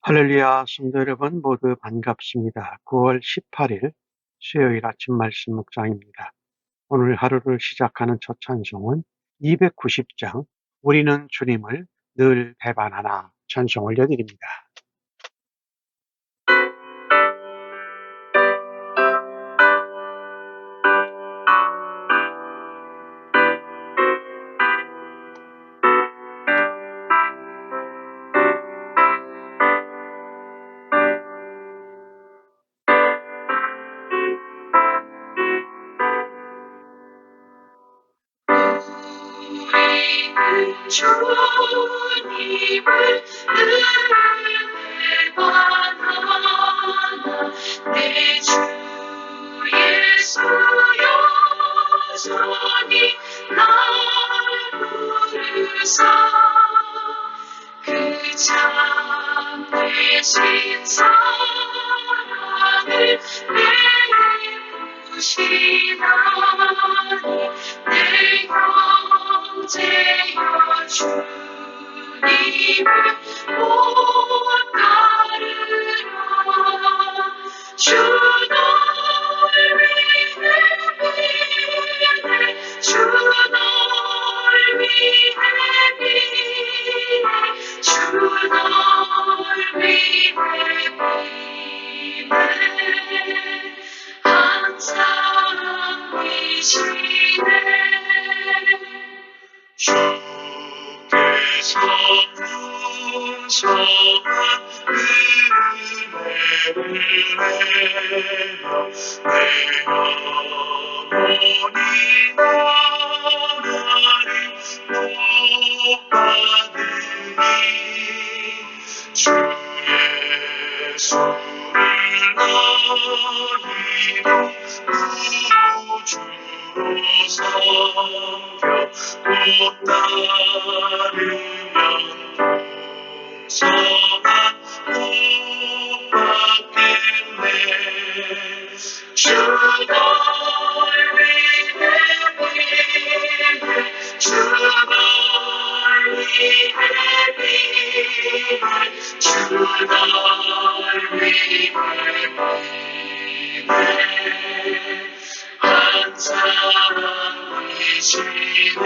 할렐루야, 성도 여러분 모두 반갑습니다. 9월 18일 수요일 아침 말씀 묵상입니다. 오늘 하루를 시작하는 첫 찬송은 290장 우리는 주님을 늘 배반하나 찬송 올려드립니다. 우리는 주님을 늘 배반하나 내 주 예수 여전히 날 부르사 그 참되신 사랑을 베푸시나니 내 형제여 주님을 못 따르라 주 널 위해 비네 주 널 위해 비네 주 널 위해 비네 항상 계시네 주께서 풍성한 은혜를 내려 내 영혼이 하나님 복받으니 주 예수를 너희도 구주로 섬겨 못 따르면 동성한 못 받겠네 주 널 위해 비네 주 널 위해 비네 주 널 위해 비네 항상 계시네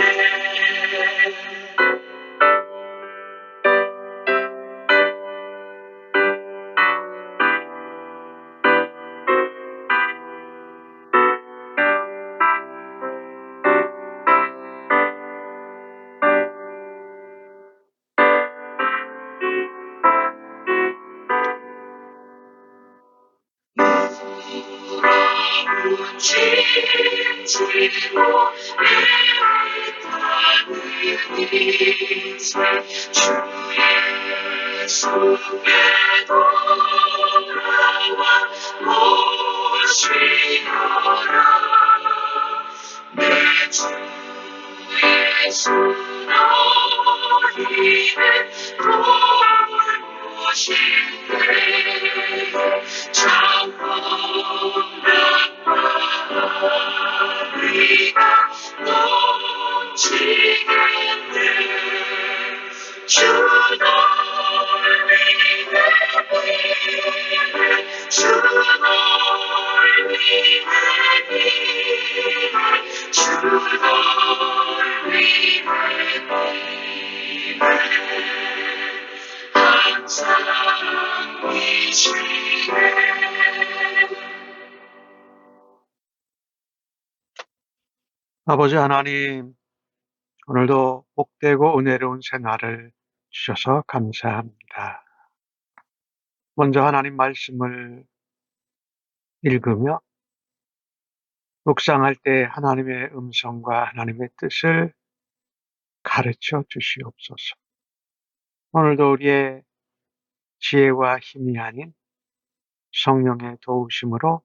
물어본 짐지고 애타는 인생 주 예수께 돌아와 모시어라 내 주 예수 너희의 돌보실 때 우리가 넘치겠네 주 널 위해 비네 주 널 위해 비네 주 널 위해 비네 항상 계시네 아버지 하나님, 오늘도 복되고 은혜로운 새날을 주셔서 감사합니다. 먼저 하나님 말씀을 읽으며 묵상할 때 하나님의 음성과 하나님의 뜻을 가르쳐 주시옵소서. 오늘도 우리의 지혜와 힘이 아닌 성령의 도우심으로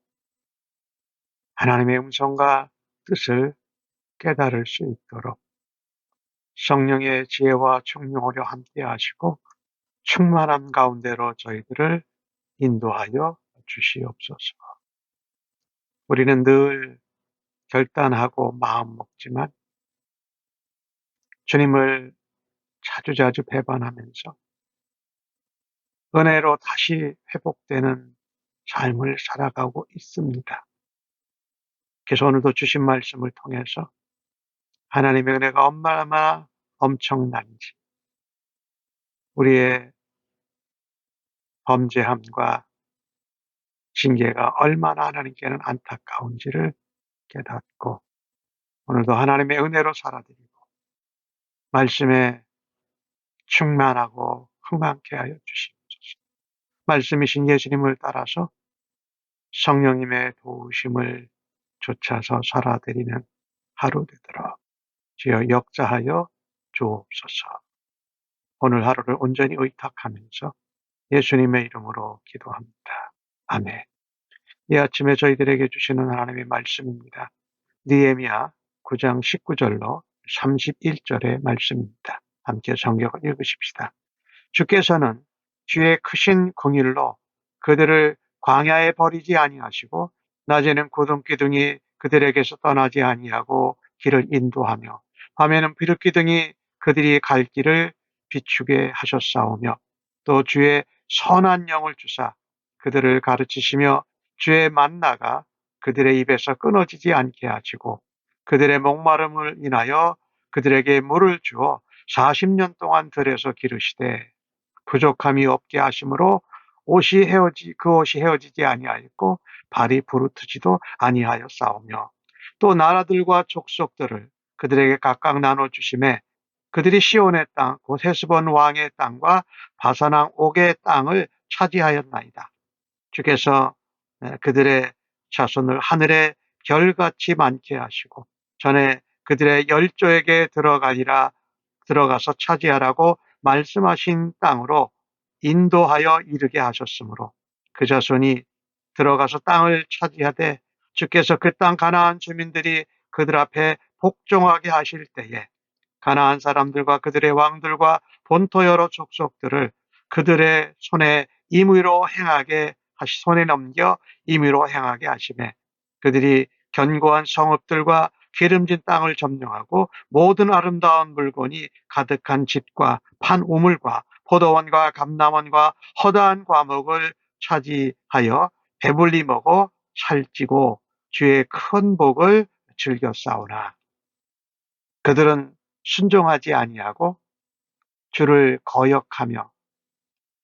하나님의 음성과 뜻을 깨달을 수 있도록 성령의 지혜와 총명으로 함께 하시고 충만한 가운데로 저희들을 인도하여 주시옵소서. 우리는 늘 결단하고 마음 먹지만 주님을 자주자주 배반하면서 은혜로 다시 회복되는 삶을 살아가고 있습니다. 그래서 오늘도 주신 말씀을 통해서 하나님의 은혜가 얼마나 엄청난지, 우리의 범죄함과 징계가 얼마나 하나님께는 안타까운지를 깨닫고 오늘도 하나님의 은혜로 살아드리고 말씀에 충만하고 흥망케 하여 주시옵소서. 말씀이신 예수님을 따라서 성령님의 도우심을 좇아서 살아드리는 하루 되도록 주여 역사하여 주옵소서. 오늘 하루를 온전히 의탁하면서 예수님의 이름으로 기도합니다. 아멘. 이 아침에 저희들에게 주시는 하나님의 말씀입니다. 느헤미야 9장 19절로 31절의 말씀입니다. 함께 성경을 읽으십시다. 주께서는 주의 크신 긍휼로 그들을 광야에 버리지 아니하시고 낮에는 구름기둥이 그들에게서 떠나지 아니하고 길을 인도하며 밤에는 비룻기둥이 그들이 갈 길을 비추게 하셨사오며 또 주의 선한 영을 주사 그들을 가르치시며 주의 만나가 그들의 입에서 끊어지지 않게 하시고 그들의 목마름을 인하여 그들에게 물을 주어 40년 동안 들에서 기르시되 부족함이 없게 하심으로 그 옷이 헤어지지 아니하였고 발이 부르트지도 아니하였사오며 또 나라들과 족속들을 그들에게 각각 나눠 주심에 그들이 시온의 땅 곧 헤스본 왕의 땅과 바사랑 옥의 땅을 차지하였나이다. 주께서 그들의 자손을 하늘의 별같이 많게 하시고 전에 그들의 열조에게 들어가서 차지하라고 말씀하신 땅으로 인도하여 이르게 하셨으므로 그 자손이 들어가서 땅을 차지하되 주께서 그 땅 가나안 주민들이 그들 앞에 복종하게 하실 때에 가나안 사람들과 그들의 왕들과 본토 여러 족속들을 그들의 손에 손에 넘겨 임의로 행하게 하시매 그들이 견고한 성읍들과 기름진 땅을 점령하고 모든 아름다운 물건이 가득한 집과 판 우물과 포도원과 감람원과 허다한 과목을 차지하여 배불리 먹어 살찌고 주의 큰 복을 즐겨 싸우나 그들은 순종하지 아니하고 주를 거역하며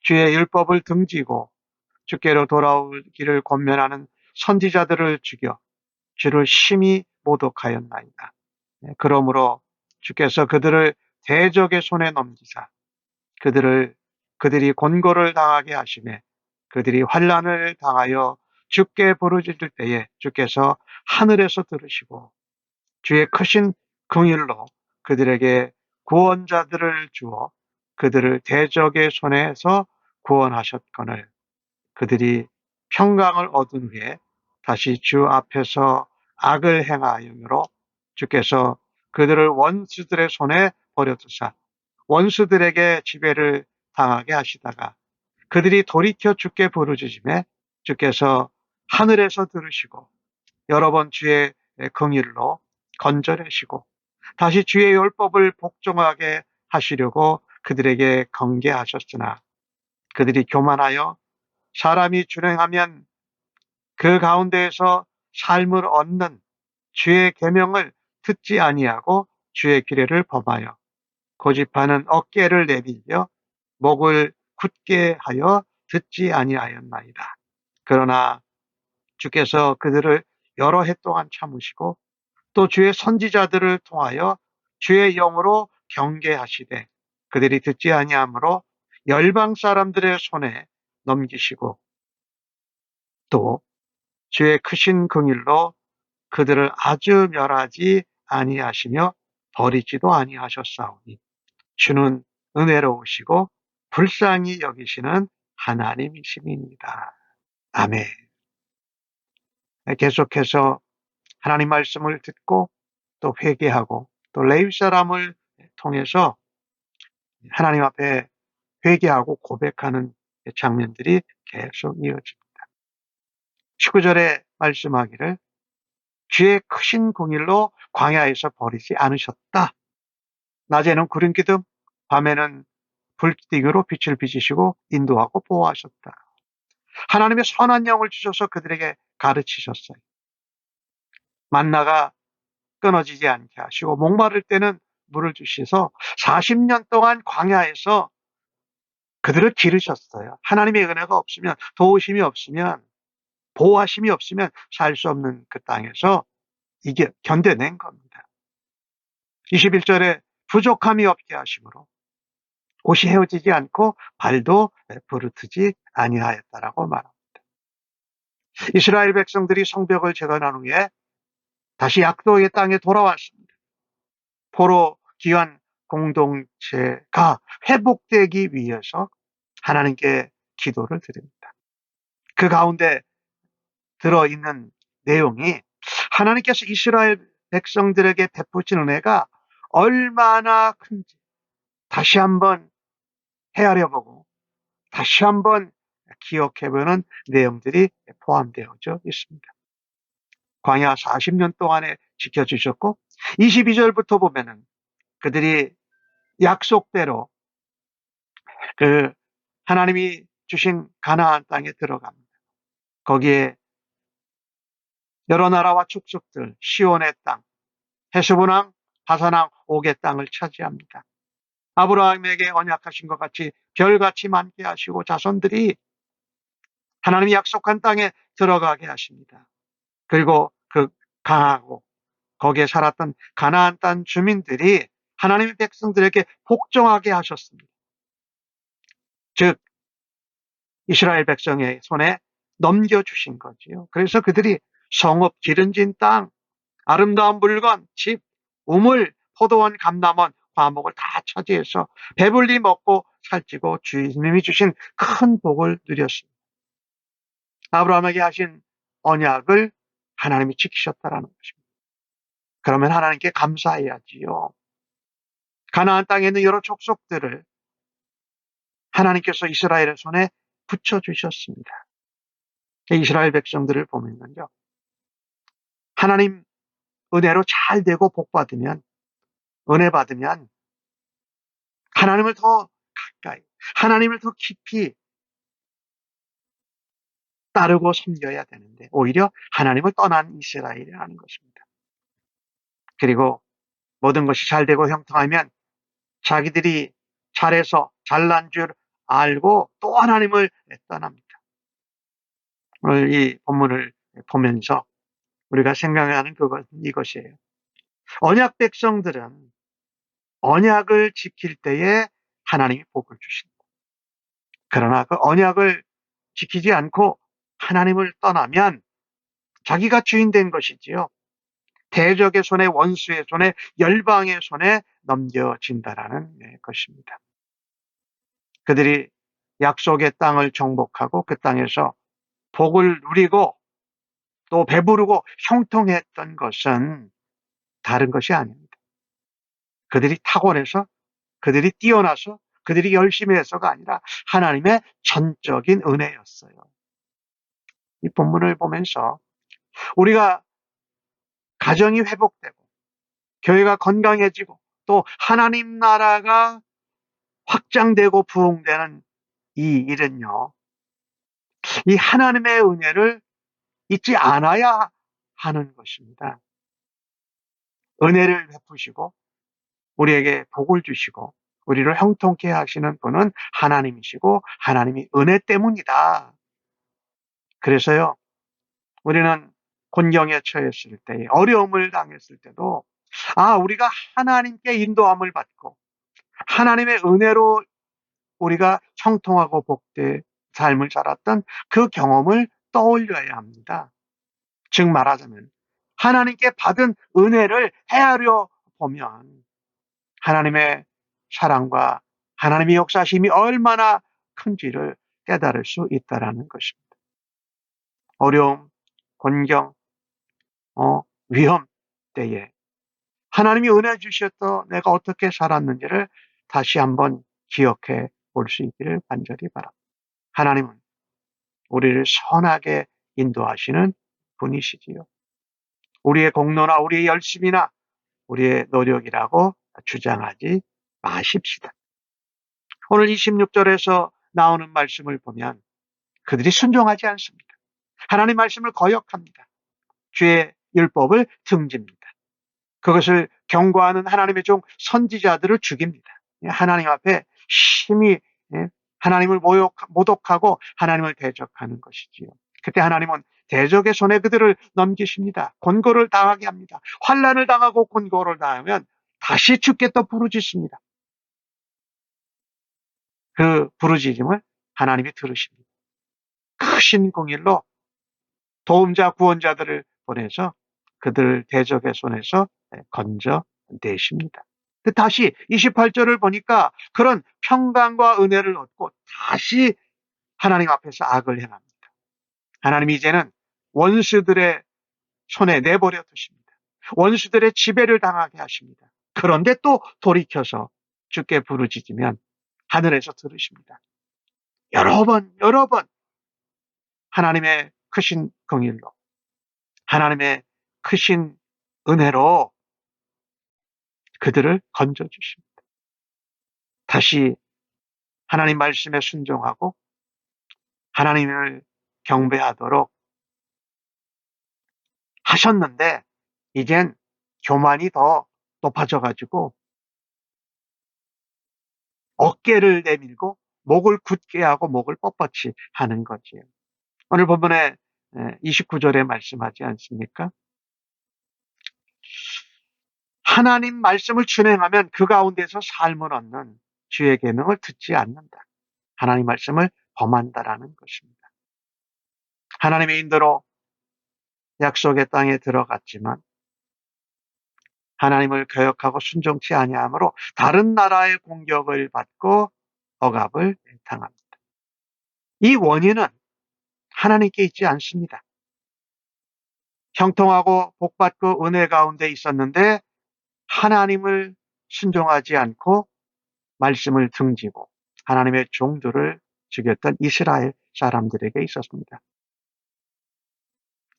주의 율법을 등지고 주께로 돌아올 길을 권면하는 선지자들을 죽여 주를 심히 모독하였나이다. 그러므로 주께서 그들을 대적의 손에 넘기사 그들이 곤고를 당하게 하시매 그들이 환난을 당하여 주께 부르짖을 때에 주께서 하늘에서 들으시고 주의 크신 긍휼로 그들에게 구원자들을 주어 그들을 대적의 손에서 구원하셨거늘 그들이 평강을 얻은 후에 다시 주 앞에서 악을 행하여므로 주께서 그들을 원수들의 손에 버려두사 원수들에게 지배를 당하게 하시다가 그들이 돌이켜 주께 부르짖음에 주께서 하늘에서 들으시고 여러 번 주의 긍휼로 건져내시고 다시 주의 율법을 복종하게 하시려고 그들에게 경계하셨으나 그들이 교만하여 사람이 준행하면 그 가운데에서 삶을 얻는 주의 계명을 듣지 아니하고 주의 규례를 범하여 고집하는 어깨를 내밀며 목을 굳게 하여 듣지 아니하였나이다. 그러나 주께서 그들을 여러 해 동안 참으시고 또 주의 선지자들을 통하여 주의 영으로 경계하시되 그들이 듣지 아니하므로 열방 사람들의 손에 넘기시고 또 주의 크신 긍휼로 그들을 아주 멸하지 아니하시며 버리지도 아니하셨사오니 주는 은혜로우시고 불쌍히 여기시는 하나님이심이니이다. 아멘. 계속해서 하나님 말씀을 듣고 또 회개하고 또 레위 사람을 통해서 하나님 앞에 회개하고 고백하는 장면들이 계속 이어집니다. 19절에 말씀하기를 주의 크신 긍휼로 광야에서 버리지 않으셨다. 낮에는 구름 기둥, 밤에는 불띠기로 빛을 비치시고 인도하고 보호하셨다. 하나님의 선한 영을 주셔서 그들에게 가르치셨어요. 만나가 끊어지지 않게 하시고 목마를 때는 물을 주셔서 40년 동안 광야에서 그들을 기르셨어요. 하나님의 은혜가 없으면, 도우심이 없으면, 보호하심이 없으면 살 수 없는 그 땅에서 이게 견뎌낸 겁니다. 21절에 부족함이 없게 하심으로 옷이 헤어지지 않고 발도 부르트지 아니하였다라고 말합니다. 이스라엘 백성들이 성벽을 재건한 후에 다시 약속의 땅에 돌아왔습니다. 포로 귀환 공동체가 회복되기 위해서 하나님께 기도를 드립니다. 그 가운데 들어있는 내용이 하나님께서 이스라엘 백성들에게 베푸신 은혜가 얼마나 큰지 다시 한번 헤아려보고 다시 한번 기억해보는 내용들이 포함되어져 있습니다. 광야 40년 동안에 지켜주셨고 22절부터 보면은 그들이 약속대로 그 하나님이 주신 가나안 땅에 들어갑니다. 거기에 여러 나라와 족속들, 시온의 땅, 헤스본 왕, 바산 왕, 옥의 땅을 차지합니다. 아브라함에게 언약하신 것 같이 별같이 많게 하시고 자손들이 하나님이 약속한 땅에 들어가게 하십니다. 그리고 그 강하고 거기에 살았던 가나안 땅 주민들이 하나님의 백성들에게 복종하게 하셨습니다. 즉 이스라엘 백성의 손에 넘겨주신 거지요. 그래서 그들이 성읍, 기름진 땅, 아름다운 물건, 집, 우물, 포도원, 감람원, 과목을 다 차지해서 배불리 먹고 살찌고 주님이 주신 큰 복을 누렸습니다. 아브라함에게 하신 언약을 하나님이 지키셨다라는 것입니다. 그러면 하나님께 감사해야지요. 가나안 땅에 있는 여러 족속들을 하나님께서 이스라엘의 손에 붙여주셨습니다. 이스라엘 백성들을 보면요. 하나님 은혜로 잘 되고 복 받으면, 은혜 받으면 하나님을 더 가까이, 하나님을 더 깊이 따르고 섬겨야 되는데 오히려 하나님을 떠난 이스라엘이라는 것입니다. 그리고 모든 것이 잘 되고 형통하면 자기들이 잘해서 잘난 줄 알고 또 하나님을 떠납니다. 오늘 이 본문을 보면서 우리가 생각하는 그것은 이것이에요. 언약 백성들은 언약을 지킬 때에 하나님이 복을 주신다. 그러나 그 언약을 지키지 않고 하나님을 떠나면 자기가 주인 된 것이지요. 대적의 손에, 원수의 손에, 열방의 손에 넘겨진다라는 것입니다. 그들이 약속의 땅을 정복하고 그 땅에서 복을 누리고 또 배부르고 형통했던 것은 다른 것이 아닙니다. 그들이 탁월해서, 그들이 뛰어나서, 그들이 열심히 해서가 아니라 하나님의 전적인 은혜였어요. 이 본문을 보면서 우리가 가정이 회복되고 교회가 건강해지고 또 하나님 나라가 확장되고 부흥되는 이 일은요, 이 하나님의 은혜를 잊지 않아야 하는 것입니다. 은혜를 베푸시고 우리에게 복을 주시고 우리를 형통케 하시는 분은 하나님이시고 하나님이 은혜 때문이다. 그래서요, 우리는 곤경에 처했을 때, 어려움을 당했을 때도 우리가 하나님께 인도함을 받고 하나님의 은혜로 우리가 형통하고 복된 삶을 살았던 그 경험을 떠올려야 합니다. 즉 말하자면 하나님께 받은 은혜를 헤아려 보면 하나님의 사랑과 하나님의 역사심이 얼마나 큰지를 깨달을 수 있다는 것입니다. 어려움, 곤경, 위험 때에 하나님이 은혜 주셨던 내가 어떻게 살았는지를 다시 한번 기억해 볼 수 있기를 간절히 바랍니다. 하나님은 우리를 선하게 인도하시는 분이시지요. 우리의 공로나 우리의 열심이나 우리의 노력이라고 주장하지 마십시다. 오늘 26절에서 나오는 말씀을 보면 그들이 순종하지 않습니다. 하나님 말씀을 거역합니다. 주의 율법을 등집니다. 그것을 경고하는 하나님의 종 선지자들을 죽입니다. 하나님 앞에 심히 하나님을 모독하고 하나님을 대적하는 것이지요. 그때 하나님은 대적의 손에 그들을 넘기십니다. 곤고를 당하게 합니다. 환난을 당하고 곤고를 당하면 다시 주께 또 부르짖습니다. 그 부르짖음을 하나님이 들으십니다. 크신 공일로 도움자 구원자들을 보내서 그들 대적의 손에서 건져내십니다. 다시 28절을 보니까 그런 평강과 은혜를 얻고 다시 하나님 앞에서 악을 행합니다. 하나님이 이제는 원수들의 손에 내버려 두십니다. 원수들의 지배를 당하게 하십니다. 그런데 또 돌이켜서 주께 부르짖으면 하늘에서 들으십니다. 여러 번 하나님의 크신 긍휼로 하나님의 크신 은혜로 그들을 건져주십니다. 다시 하나님 말씀에 순종하고 하나님을 경배하도록 하셨는데 이젠 교만이 더 높아져가지고 어깨를 내밀고 목을 굳게 하고 목을 뻣뻣이 하는 거지요. 오늘 본문에 29절에 말씀하지 않습니까? 하나님 말씀을 준행하면 그 가운데서 삶을 얻는 주의 계명을 듣지 않는다. 하나님 말씀을 범한다라는 것입니다. 하나님의 인도로 약속의 땅에 들어갔지만 하나님을 거역하고 순종치 아니하므로 다른 나라의 공격을 받고 억압을 당합니다. 이 원인은 하나님께 있지 않습니다. 형통하고 복받고 은혜 가운데 있었는데 하나님을 순종하지 않고 말씀을 등지고 하나님의 종들을 죽였던 이스라엘 사람들에게 있었습니다.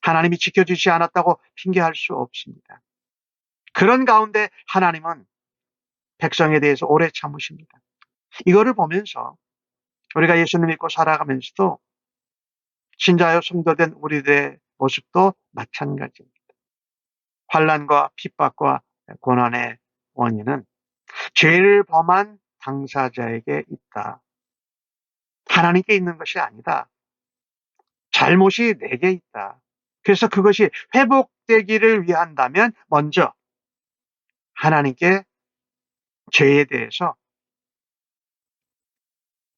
하나님이 지켜주지 않았다고 핑계할 수 없습니다. 그런 가운데 하나님은 백성에 대해서 오래 참으십니다. 이거를 보면서 우리가 예수님 믿고 살아가면서도 신자여 성도된 우리들의 모습도 마찬가지입니다. 환난과 핍박과 고난의 원인은 죄를 범한 당사자에게 있다. 하나님께 있는 것이 아니다. 잘못이 내게 있다. 그래서 그것이 회복되기를 위한다면 먼저 하나님께 죄에 대해서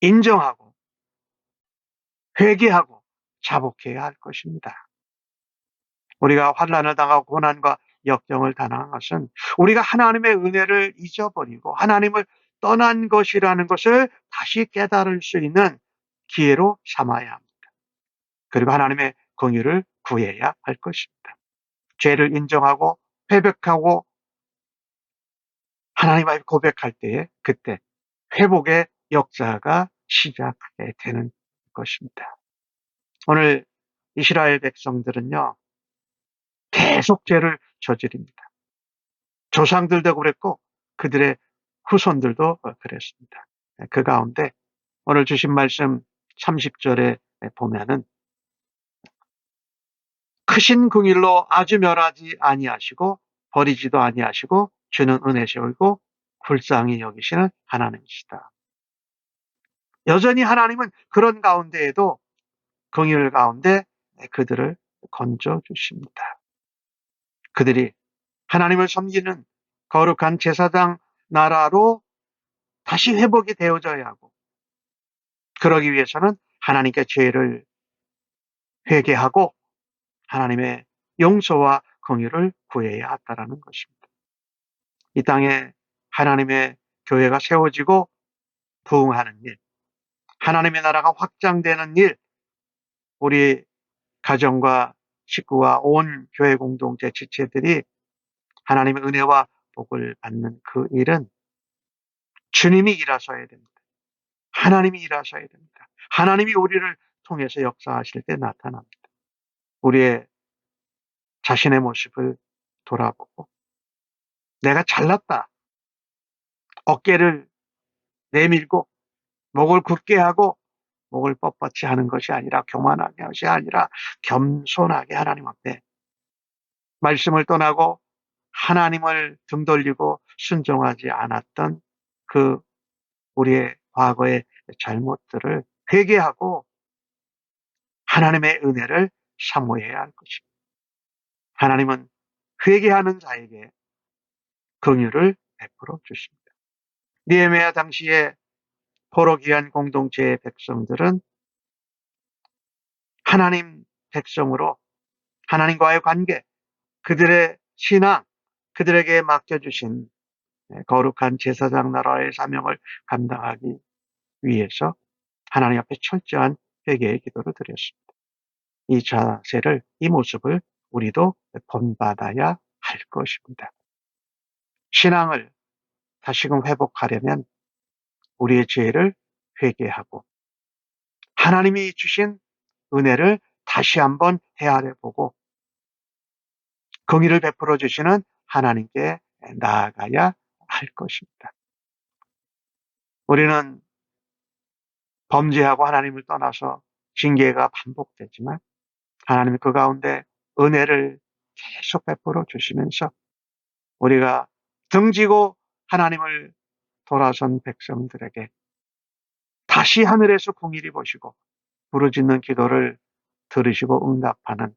인정하고 회개하고 자복해야 할 것입니다. 우리가 환난을 당하고 고난과 역경을 당한 것은 우리가 하나님의 은혜를 잊어버리고 하나님을 떠난 것이라는 것을 다시 깨달을 수 있는 기회로 삼아야 합니다. 그리고 하나님의 긍휼을 구해야 할 것입니다. 죄를 인정하고 회복하고 하나님 앞에 고백할 때에 그때 회복의 역사가 시작하게 되는 것입니다. 오늘 이스라엘 백성들은요, 계속 죄를 저지릅니다. 조상들도 그랬고 그들의 후손들도 그랬습니다. 그 가운데 오늘 주신 말씀 30절에 보면은 크신 긍휼로 아주 멸하지 아니하시고 버리지도 아니하시고 주는 은혜시고 불쌍히 여기시는 하나님이시다. 여전히 하나님은 그런 가운데에도 긍휼 가운데 그들을 건져 주십니다. 그들이 하나님을 섬기는 거룩한 제사장 나라로 다시 회복이 되어져야 하고 그러기 위해서는 하나님께 죄를 회개하고 하나님의 용서와 긍휼을 구해야 한다는 것입니다. 이 땅에 하나님의 교회가 세워지고 부흥하는 일, 하나님의 나라가 확장되는 일, 우리 가정과 식구와 온 교회 공동체 지체들이 하나님의 은혜와 복을 받는 그 일은 주님이 일하셔야 됩니다. 하나님이 일하셔야 됩니다. 하나님이 우리를 통해서 역사하실 때 나타납니다. 우리의 자신의 모습을 돌아보고 내가 잘났다. 어깨를 내밀고 목을 굳게 하고 목을 뻣뻣이 하는 것이 아니라 교만하게 것이 아니라 겸손하게 하나님 앞에 말씀을 떠나고 하나님을 등 돌리고 순종하지 않았던 그 우리의 과거의 잘못들을 회개하고 하나님의 은혜를 사모해야 할 것입니다. 하나님은 회개하는 자에게 긍휼을 베풀어 주십니다. 느헤미야 당시에 포로기한 공동체의 백성들은 하나님 백성으로 하나님과의 관계, 그들의 신앙, 그들에게 맡겨주신 거룩한 제사장 나라의 사명을 감당하기 위해서 하나님 앞에 철저한 회개의 기도를 드렸습니다. 이 자세를, 이 모습을 우리도 본받아야 할 것입니다. 신앙을 다시금 회복하려면 우리의 죄를 회개하고 하나님이 주신 은혜를 다시 한번 헤아려보고 긍휼을 베풀어 주시는 하나님께 나아가야 할 것입니다. 우리는 범죄하고 하나님을 떠나서 징계가 반복되지만 하나님이 그 가운데 은혜를 계속 베풀어 주시면서 우리가 등지고 하나님을 돌아선 백성들에게 다시 하늘에서 긍휼히 보시고 부르짖는 기도를 들으시고 응답하는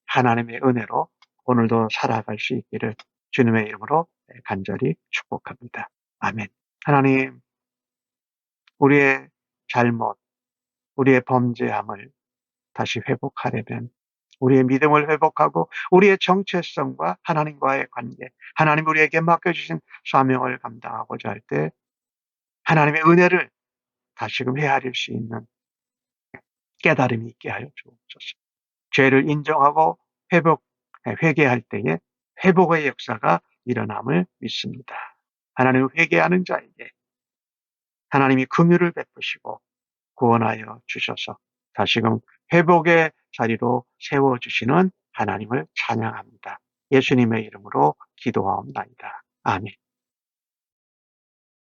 하나님의 은혜로 오늘도 살아갈 수 있기를 주님의 이름으로 간절히 축복합니다. 아멘. 하나님, 우리의 잘못, 우리의 범죄함을 다시 회복하려면 우리의 믿음을 회복하고 우리의 정체성과 하나님과의 관계, 하나님 우리에게 맡겨주신 사명을 감당하고자 할 때 하나님의 은혜를 다시금 헤아릴 수 있는 깨달음이 있게 하여 주옵소서. 죄를 인정하고 회개할 때에 회복의 역사가 일어남을 믿습니다. 하나님 회개하는 자에게 하나님이 긍휼을 베푸시고 구원하여 주셔서 다시금 회복의 자리로 세워주시는 하나님을 찬양합니다. 예수님의 이름으로 기도하옵나이다. 아멘.